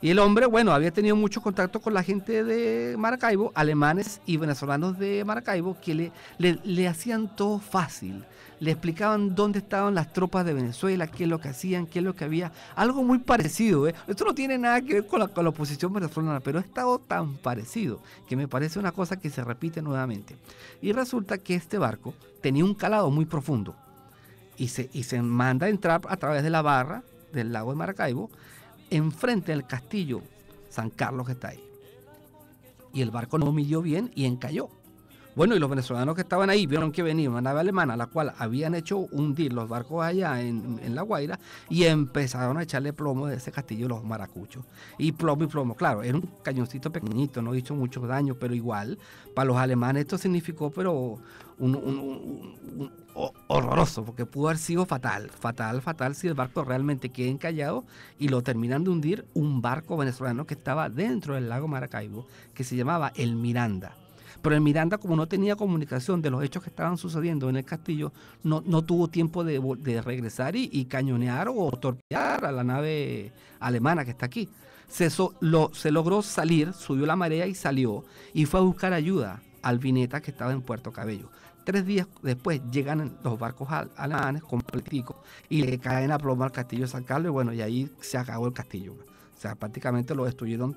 Y el hombre, bueno, había tenido mucho contacto con la gente de Maracaibo, alemanes y venezolanos de Maracaibo, que le hacían todo fácil. Le explicaban dónde estaban las tropas de Venezuela, qué es lo que hacían, qué es lo que había. Algo muy parecido, ¿eh? Esto no tiene nada que ver con la oposición venezolana, pero ha estado tan parecido que me parece una cosa que se repite nuevamente. Y resulta que este barco tenía un calado muy profundo y se manda a entrar a través de la barra del lago de Maracaibo, enfrente del castillo San Carlos que está ahí. Y el barco no midió bien y encalló. Bueno, y los venezolanos que estaban ahí vieron que venía una nave alemana, la cual habían hecho hundir los barcos allá en La Guaira, y empezaron a echarle plomo de ese castillo los maracuchos. Y plomo. Claro, era un cañoncito pequeñito, no hizo mucho daño, pero igual, para los alemanes esto significó, pero horroroso, porque pudo haber sido fatal si el barco realmente queda encallado y lo terminan de hundir un barco venezolano que estaba dentro del lago Maracaibo, que se llamaba el Miranda. Pero el Miranda, como no tenía comunicación de los hechos que estaban sucediendo en el castillo, no tuvo tiempo de regresar y cañonear o torpedear a la nave alemana que está aquí. Se logró salir, subió la marea y salió, y fue a buscar ayuda al Vineta que estaba en Puerto Cabello. 3 días después llegan los barcos alemanes completicos y le caen a plomo al castillo de San Carlos, y bueno, y ahí se acabó el castillo. O sea, prácticamente lo destruyeron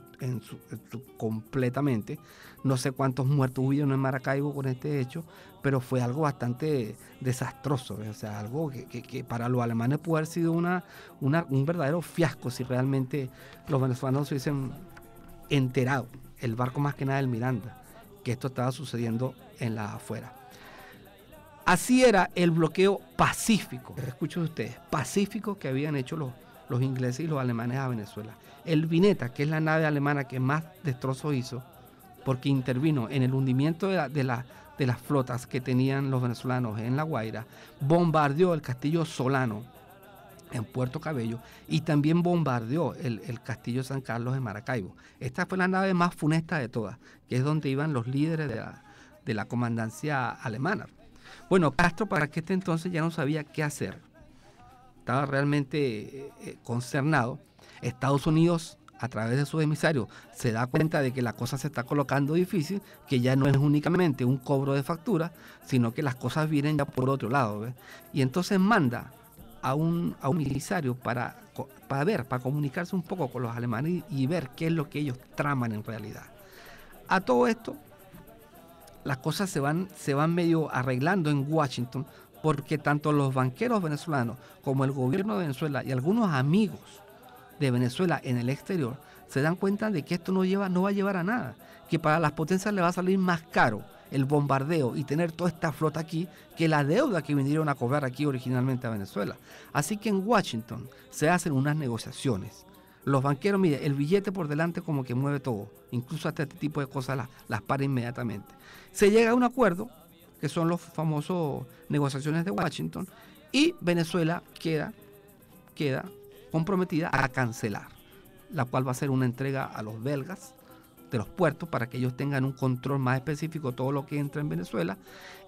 completamente. No sé cuántos muertos hubieron en Maracaibo con este hecho, pero fue algo bastante desastroso. O sea, algo que para los alemanes pudo haber sido un verdadero fiasco si realmente los venezolanos se hubiesen enterado, el barco más que nada del Miranda, que esto estaba sucediendo en las afueras. Así era el bloqueo pacífico, escuchen ustedes, pacífico que habían hecho los ingleses y los alemanes a Venezuela. El Vineta, que es la nave alemana que más destrozos hizo, porque intervino en el hundimiento de las flotas que tenían los venezolanos en La Guaira, bombardeó el castillo Solano en Puerto Cabello y también bombardeó el castillo San Carlos en Maracaibo. Esta fue la nave más funesta de todas, que es donde iban los líderes de la comandancia alemana. Bueno, Castro para que este entonces ya no sabía qué hacer. Estaba realmente consternado. Estados Unidos, a través de sus emisarios, se da cuenta de que la cosa se está colocando difícil, que ya no es únicamente un cobro de factura, sino que las cosas vienen ya por otro lado, ¿ves? Y entonces manda a un emisario para comunicarse un poco con los alemanes y ver qué es lo que ellos traman en realidad. A todo esto, las cosas se van medio arreglando en Washington, porque tanto los banqueros venezolanos como el gobierno de Venezuela y algunos amigos de Venezuela en el exterior se dan cuenta de que esto no va a llevar a nada, que para las potencias le va a salir más caro el bombardeo y tener toda esta flota aquí que la deuda que vinieron a cobrar aquí originalmente a Venezuela. Así que en Washington se hacen unas negociaciones. Los banqueros, mire, el billete por delante como que mueve todo, incluso hasta este tipo de cosas las para inmediatamente. Se llega a un acuerdo, que son los famosos negociaciones de Washington, y Venezuela queda comprometida a cancelar, la cual va a ser una entrega a los belgas de los puertos para que ellos tengan un control más específico de todo lo que entra en Venezuela,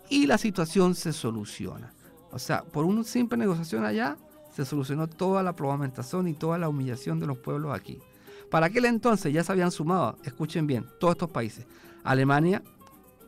y la situación se soluciona. O sea, por una simple negociación allá, se solucionó toda la problematización y toda la humillación de los pueblos aquí. Para aquel entonces ya se habían sumado, escuchen bien, todos estos países: Alemania,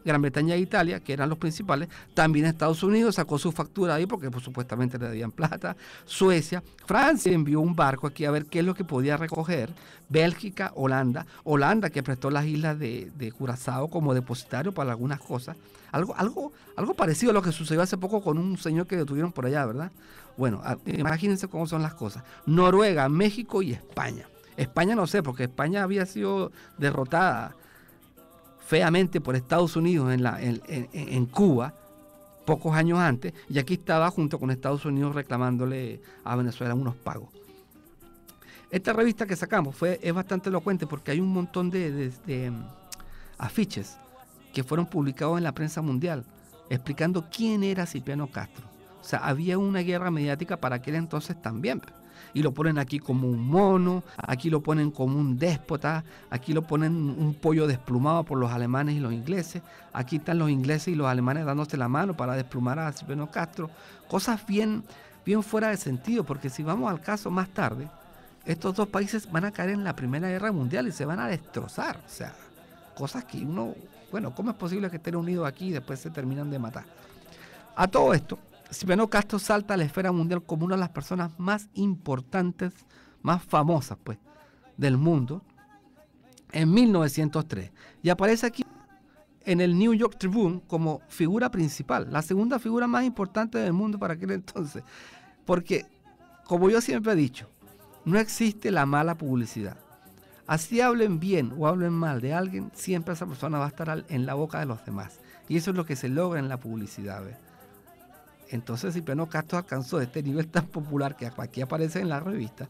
Gran Bretaña e Italia, que eran los principales. También Estados Unidos sacó su factura ahí porque pues, supuestamente le debían plata. Suecia, Francia envió un barco aquí a ver qué es lo que podía recoger. Bélgica, Holanda que prestó las islas de Curazao como depositario para algunas cosas. Algo parecido a lo que sucedió hace poco con un señor que detuvieron por allá, ¿verdad? Bueno, imagínense cómo son las cosas. Noruega, México y España. España no sé, porque España había sido derrotada feamente por Estados Unidos en Cuba pocos años antes, y aquí estaba junto con Estados Unidos reclamándole a Venezuela unos pagos. Esta revista que sacamos es bastante elocuente porque hay un montón de afiches que fueron publicados en la prensa mundial explicando quién era Cipriano Castro. O sea, había una guerra mediática para aquel entonces también. Y lo ponen aquí como un mono, aquí lo ponen como un déspota, aquí lo ponen un pollo desplumado por los alemanes y los ingleses, aquí están los ingleses y los alemanes dándose la mano para desplumar a Cipriano Castro. Cosas bien fuera de sentido, porque si vamos al caso más tarde, estos dos países van a caer en la Primera Guerra Mundial y se van a destrozar. O sea, cosas que uno, bueno, ¿cómo es posible que estén unidos aquí y después se terminan de matar? A todo esto, Cipriano Castro salta a la esfera mundial como una de las personas más importantes, más famosas, pues, del mundo en 1903. Y aparece aquí en el New York Tribune como figura principal, la segunda figura más importante del mundo para aquel entonces. Porque, como yo siempre he dicho, no existe la mala publicidad. Así hablen bien o hablen mal de alguien, siempre esa persona va a estar en la boca de los demás. Y eso es lo que se logra en la publicidad, ¿ves? Entonces Cipriano Castro alcanzó este nivel tan popular que aquí aparece en la revista.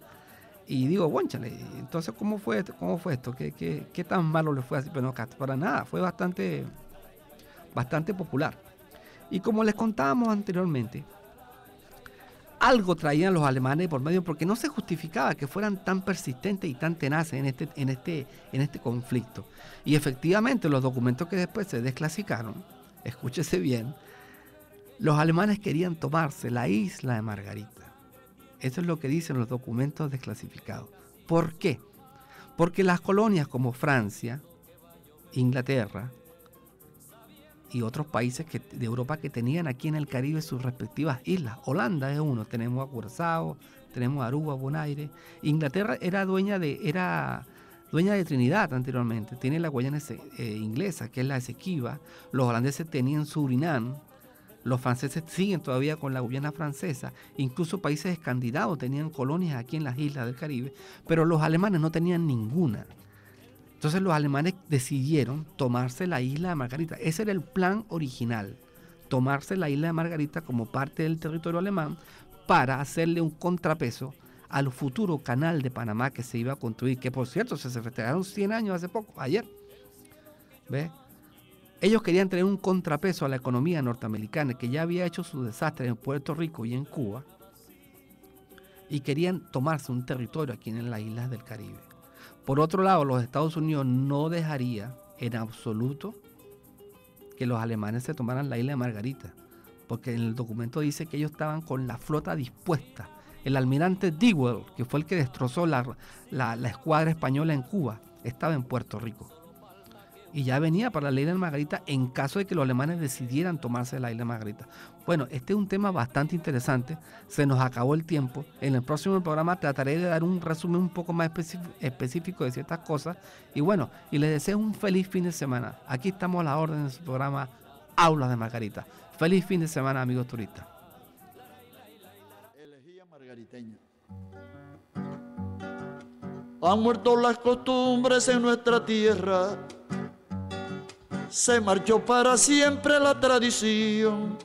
Y digo, guánchale, entonces ¿cómo fue esto? ¿Qué tan malo le fue a Cipriano Castro? Para nada, fue bastante popular. Y como les contábamos anteriormente, algo traían los alemanes por medio, porque no se justificaba que fueran tan persistentes y tan tenaces en este conflicto. Y efectivamente los documentos que después se desclasificaron, escúchese bien, los alemanes querían tomarse la isla de Margarita. Eso es lo que dicen los documentos desclasificados. ¿Por qué? Porque las colonias como Francia, Inglaterra y otros países de Europa que tenían aquí en el Caribe sus respectivas islas. Holanda es uno, tenemos a Curazao, tenemos a Aruba, Bonaire. Inglaterra era dueña de Trinidad anteriormente, tiene la Guayana inglesa, que es la Esequiba. Los holandeses tenían Surinam. Los franceses siguen todavía con la Guyana francesa. Incluso países escandinavos tenían colonias aquí en las islas del Caribe, pero los alemanes no tenían ninguna. Entonces los alemanes decidieron tomarse la isla de Margarita. Ese era el plan original, tomarse la isla de Margarita como parte del territorio alemán para hacerle un contrapeso al futuro canal de Panamá que se iba a construir, que por cierto se festejaron 100 años hace poco, ayer. ¿Ves? Ellos querían tener un contrapeso a la economía norteamericana que ya había hecho su desastre en Puerto Rico y en Cuba, y querían tomarse un territorio aquí en las islas del Caribe. Por otro lado, los Estados Unidos no dejaría en absoluto que los alemanes se tomaran la isla de Margarita, porque en el documento dice que ellos estaban con la flota dispuesta. El almirante Dewey, que fue el que destrozó la escuadra española en Cuba, estaba en Puerto Rico. Y ya venía para la isla de Margarita en caso de que los alemanes decidieran tomarse la isla de Margarita. Bueno, este es un tema bastante interesante. Se nos acabó el tiempo. En el próximo programa trataré de dar un resumen un poco más específico de ciertas cosas. Y bueno, y les deseo un feliz fin de semana. Aquí estamos a la orden de su programa Aulas de Margarita. Feliz fin de semana, amigos turistas. Elegía margariteña. Han muerto las costumbres en nuestra tierra. Se marchó para siempre la tradición.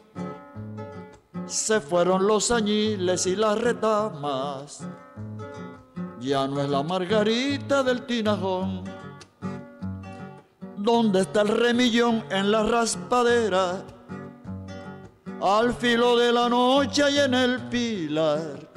Se fueron los añiles y las retamas. Ya no es la Margarita del Tinajón. ¿Dónde está el remillón en la raspadera? Al filo de la noche y en el pilar.